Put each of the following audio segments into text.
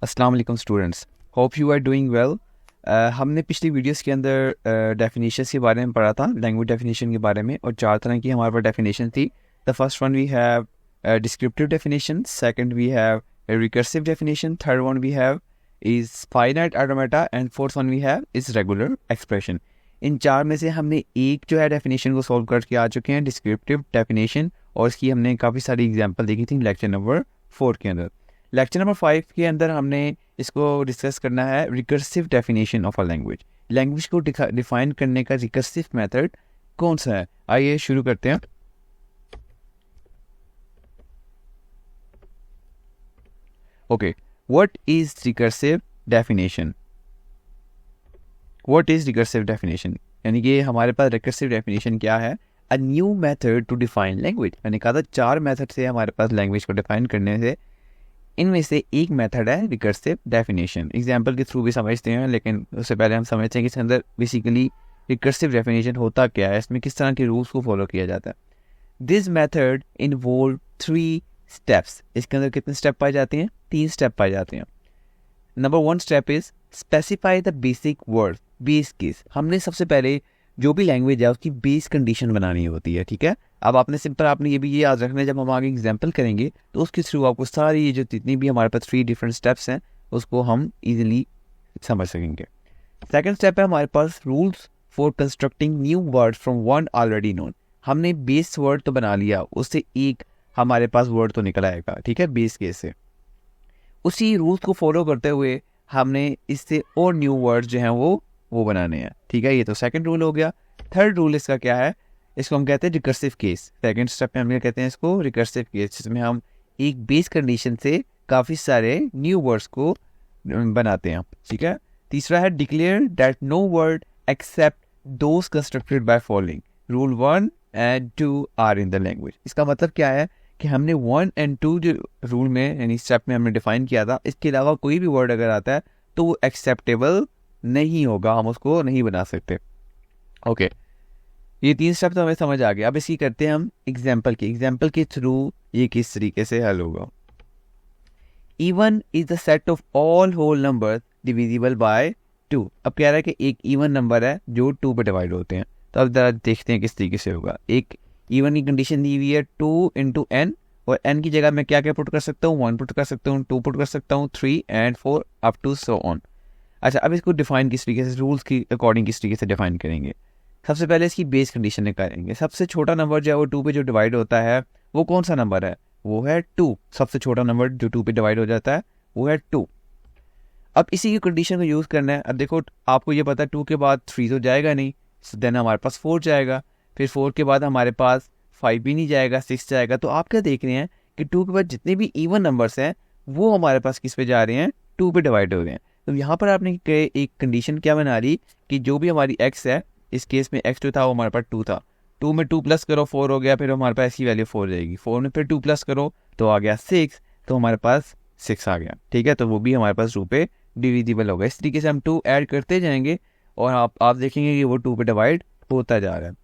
अस्सलाम वालेकुम students, hope you are doing well. हमने पिछली वीडियोस के अंदर डेफिनेशंस के बारे में पढ़ा था, लैंग्वेज डेफिनेशन के बारे में, और चार तरह की हमारे पास डेफिनेशन थी। The first one we have descriptive definition, second we have recursive definition, third one we have is finite automata and fourth one we have is regular expression. इन चार में से हमने एक जो है डेफिनेशन को सॉल्व करके आ चुके हैं, डिस्क्रिप्टिव डेफिनेशन, और इसकी हमने काफ़ी सारी एग्जांपल देखी थी लेक्चर नंबर 4 के अंदर। लेक्चर नंबर 5 के अंदर हमने इसको डिस्कस करना है recursive definition of a language. Language को डिफाइन करने का रिकर्सिव मेथड कौन सा है, आइए शुरू करते हैं। Okay, what is recursive definition? What is recursive definition यानी कि हमारे पास रिकर्सिव डेफिनेशन क्या है? A new method to define language. मैंने कहा था 4 मेथड से हमारे पास लैंग्वेज को डिफाइन करने से, इनमें से एक मेथड है रिकर्सिव डेफिनेशन। एग्जाम्पल के थ्रू भी समझते हैं, लेकिन उससे पहले हम समझते हैं कि इसके अंदर बेसिकली रिकर्सिव डेफिनेशन होता क्या है, इसमें किस तरह के रूल्स को फॉलो किया जाता है। This method involve 3 steps. इसके अंदर कितने स्टेप पाए जाते हैं? 3 स्टेप पाए जाते हैं। Number 1 step is specify the basic word, base case. हमने सबसे पहले जो भी लैंग्वेज है उसकी बेस कंडीशन बनानी होती है, ठीक है। अब आपने ये भी याद रखना है, जब हम आगे एग्जाम्पल करेंगे तो उसके थ्रू आपको सारी ये जो जितनी भी हमारे पास 3 डिफरेंट स्टेप्स हैं उसको हम इजीली समझ सकेंगे। सेकंड स्टेप है हमारे पास rules for constructing new word from one already known. हमने बेस वर्ड तो बना लिया, उससे एक हमारे पास वर्ड तो निकल आएगा, ठीक है, बेस केस से। उसी रूल्स को फॉलो करते हुए हमने इससे और न्यू वर्ड जो हैं वो बनाने हैं, ठीक है। ये तो सेकंड रूल हो गया। थर्ड रूल इसका क्या है? इसको हम कहते हैं रिकर्सिव केस। सेकंड स्टेप में हम कहते हैं इसको रिकर्सिव केस, जिसमें हम एक बेस कंडीशन से काफ़ी सारे न्यू वर्ड्स को बनाते हैं, ठीक है। तीसरा है declare that no word except those constructed by following rule 1 and 2 are in the language. इसका मतलब क्या है कि हमने 1 एंड 2 जो रूल में यानी स्टेप में हमने डिफाइन किया था, इसके अलावा कोई भी वर्ड अगर आता है तो वो एक्सेप्टेबल नहीं होगा, हम उसको नहीं बना सकते। ओके, ये 3 स्टेप तो हमें समझ आ गया। अब इसकी करते हैं हम एग्जाम्पल के थ्रू ये किस तरीके से हल होगा। Even is the set of all whole number divisible by 2। अब कह रहा है कि एक इवन नंबर है जो 2 पे डिवाइड होते हैं, तो अब जरा देखते हैं किस तरीके से होगा। एक इवन की कंडीशन दी हुई है 2 इंटू एन, और एन की जगह मैं क्या क्या पुट कर सकता हूँ? 1 पुट कर सकता हूँ, 2 पुट कर सकता हूँ, 3 and 4 up to so on. अच्छा, अब इसको डिफाइन किस तरीके से, रूल्स की अकॉर्डिंग किस तरीके से डिफाइन करेंगे? सबसे पहले इसकी बेस कंडीशन निकालेंगे। सबसे छोटा नंबर जो है वो 2 पे जो डिवाइड होता है वो कौन सा नंबर है? वो है 2। सबसे छोटा नंबर जो 2 पे डिवाइड हो जाता है वो है 2। अब इसी की कंडीशन को यूज़ करना है। अब देखो, आपको ये पता है 2 के बाद 3 तो जाएगा नहीं, देन हमारे पास 4 जाएगा, फिर 4 के बाद हमारे पास 5 भी नहीं जाएगा, 6 जाएगा। तो आप क्या देख रहे हैं कि 2 के बाद जितने भी इवन नंबर्स हैं वो हमारे पास किस पे जा रहे हैं? 2 पे डिवाइड हो रहे हैं। तो यहाँ पर आपने एक कंडीशन क्या बना ली कि जो भी हमारी x है, इस केस में x जो था वो हमारे पास 2 था, 2 में 2 प्लस करो 4 हो गया, फिर हमारे पास ऐसी वैल्यू 4 जाएगी, 4 में फिर 2 प्लस करो तो आ गया 6, तो हमारे पास 6 आ गया, ठीक है। तो वो भी हमारे पास 2 पे डिविजिबल होगा। इस तरीके से हम 2 ऐड करते जाएंगे और आप देखेंगे कि वो 2 पे डिवाइड होता जा रहा है।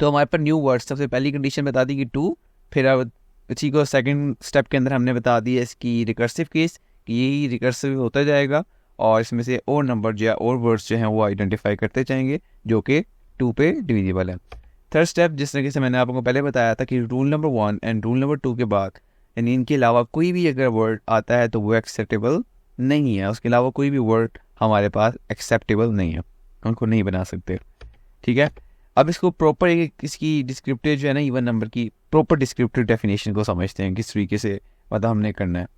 तो हमारे पास न्यू वर्ड, सबसे पहली कंडीशन बता दी कि 2, फिर अब इसी को सेकंड स्टेप के अंदर हमने बता दिया इसकी रिकर्सिव केस कि यही रिकर्सिव होता जाएगा, और इसमें से और नंबर जो है और वर्ड्स जो हैं वो आइडेंटिफाई करते जाएंगे जो कि 2 पे डिविजिबल है। थर्ड स्टेप, जिस तरीके से मैंने आपको पहले बताया था कि rule number 1 and rule number 2 के बाद यानी इनके अलावा कोई भी अगर वर्ड आता है तो वो एक्सेप्टेबल नहीं है, उसके अलावा कोई भी वर्ड हमारे पास एक्सेप्टेबल नहीं है, उनको नहीं बना सकते, ठीक है। अब इसको प्रॉपर इसकी डिस्क्रिप्टिव जो है ना इवन नंबर की प्रॉपर डिस्क्रिप्टिव डेफिनेशन को समझते हैं किस तरीके से मतलब हमने करना है।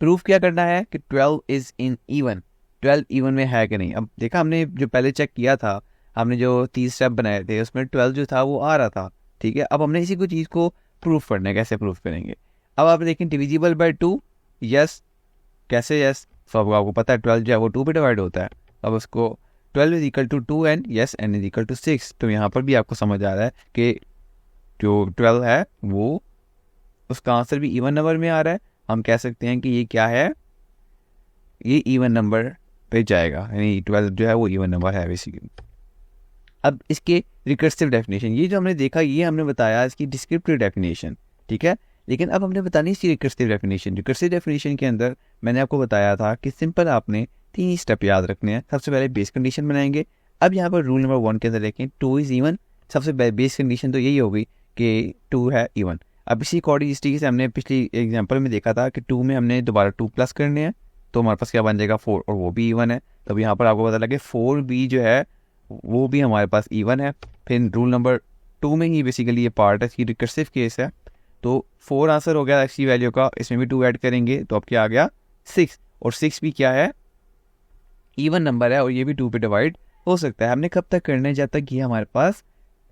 प्रूफ क्या करना है कि 12 इज इन इवन, 12 इवन में है कि नहीं। अब देखा हमने जो पहले चेक किया था, हमने जो 3 स्टेप बनाए थे उसमें 12 जो था वो आ रहा था, ठीक है। अब हमने इसी को चीज़ को प्रूफ करना है, कैसे प्रूफ करेंगे? अब आप देखें डिविजिबल बाय 2, यस, कैसे यस? सब आपको पता है 12 जो है वो 2 पे डिवाइड होता है। अब उसको 12 is equal to 2 and yes n is equal to 6, तो यहाँ पर भी आपको समझ आ रहा है कि जो 12 है वो उसका आंसर भी इवन नंबर में आ रहा है। हम कह सकते हैं कि ये क्या है? ये इवन नंबर पे जाएगा, यानी 12 जो है वो इवन नंबर है बेसिकली। अब इसके रिकर्सिव डेफिनेशन, ये जो हमने देखा ये हमने बताया इसकी डिस्क्रिप्टिव डेफिनेशन, ठीक है। लेकिन अब हमने बतानी इसकी रिकर्सिव डेफिनेशन। रिकर्सिव डेफिनेशन के अंदर मैंने आपको बताया था कि सिंपल आपने 3 स्टेप याद रखने हैं। सबसे पहले बेस कंडीशन बनाएंगे। अब यहाँ पर रूल नंबर 1 के अंदर देखें 2 इज़ इवन। सबसे बेस कंडीशन तो यही होगी कि 2 है इवन। अब इसी अकॉर्डिंग इस तरीके से हमने पिछली एग्जाम्पल में देखा था कि 2 में हमने दोबारा 2 प्लस करने हैं, तो हमारे पास क्या बन जाएगा 4, और वो भी इवन है। तो यहाँ पर आपको पता लगे 4 भी जो है वो भी हमारे पास इवन है। फिर रूल नंबर 2 में ही बेसिकली ये पार्ट है, इसकी रिकर्सिव केस है। तो 4 आंसर हो गया एक्स की वैल्यू का, इसमें भी 2 ऐड करेंगे तो अब क्या आ गया 6, और 6 भी क्या है इवन नंबर है, और ये भी 2 पे डिवाइड हो सकता है। हमने कब तक करना है, जब तक ये हमारे पास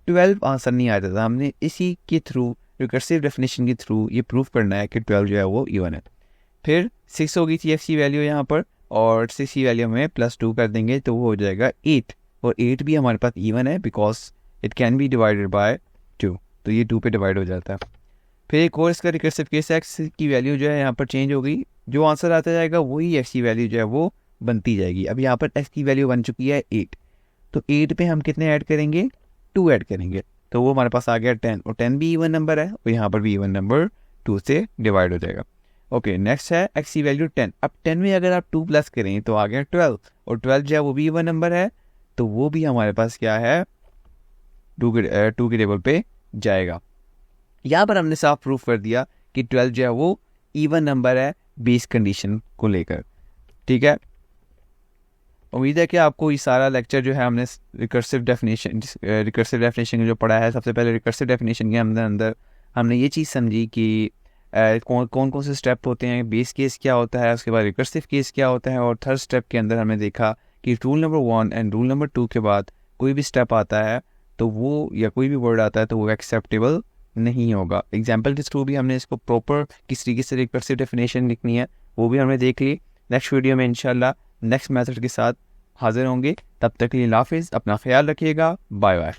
12 आंसर नहीं आ जाता। हमने इसी के थ्रू रिकर्सिव डेफिनेशन के थ्रू ये प्रूफ करना है कि 12 जो है वो इवन है। फिर 6 हो गई थी एक्स की वैल्यू यहाँ पर, और 6 की वैल्यू में +2 कर देंगे तो वो हो जाएगा 8, और 8 भी हमारे पास इवन है because it can be divided by 2, तो ये 2 पे डिवाइड हो जाता है। फिर एक और इसका रिकर्सिव केस, एक्स की वैल्यू जो है यहाँ पर चेंज हो गई, जो आंसर आता जाएगा वही एक्स की वैल्यू जो है वो बनती जाएगी। अब यहाँ पर एक्स की वैल्यू बन चुकी है 8, तो 8 पे हम कितने ऐड करेंगे 2 ऐड करेंगे, तो वो हमारे पास आ गया 10, और 10 भी इवन नंबर है, और यहाँ पर भी इवन नंबर 2 से डिवाइड हो जाएगा। ओके, नेक्स्ट है एक्स की वैल्यू 10। अब 10 में अगर आप 2 प्लस करें तो आ गया 12, और 12 जो है वो भी इवन नंबर है, तो वो भी हमारे पास क्या है 2 के टेबल पे जाएगा। यहाँ पर हमने साफ प्रूफ कर दिया कि 12 जो है वो इवन नंबर है बेस कंडीशन को लेकर। ठीक है, उम्मीद है कि आपको ये सारा लेक्चर जो है हमने रिकर्सिव डेफिनेशन जो पढ़ा है, सबसे पहले रिकर्सिव डेफिनेशन के अंदर हमने ये चीज़ समझी कि कौन कौन से स्टेप होते हैं, बेस केस क्या होता है, उसके बाद रिकर्सिव केस क्या होता है, और थर्ड स्टेप के अंदर हमने देखा कि rule number 1 and rule number 2 के बाद कोई भी स्टेप आता है तो वो, या कोई भी वर्ड आता है तो वो एक्सेप्टेबल नहीं होगा। एग्जाम्पल के थ्रू भी हमने इसको प्रॉपर किस तरीके से रिकर्सिव डेफिनेशन लिखनी है वो भी हमने देख ली। नेक्स्ट वीडियो में इंशाल्लाह नेक्स्ट मेथड के साथ हाजिर होंगे। तब तक के लिए हाफिज़, अपना ख्याल रखिएगा, बाय बाय।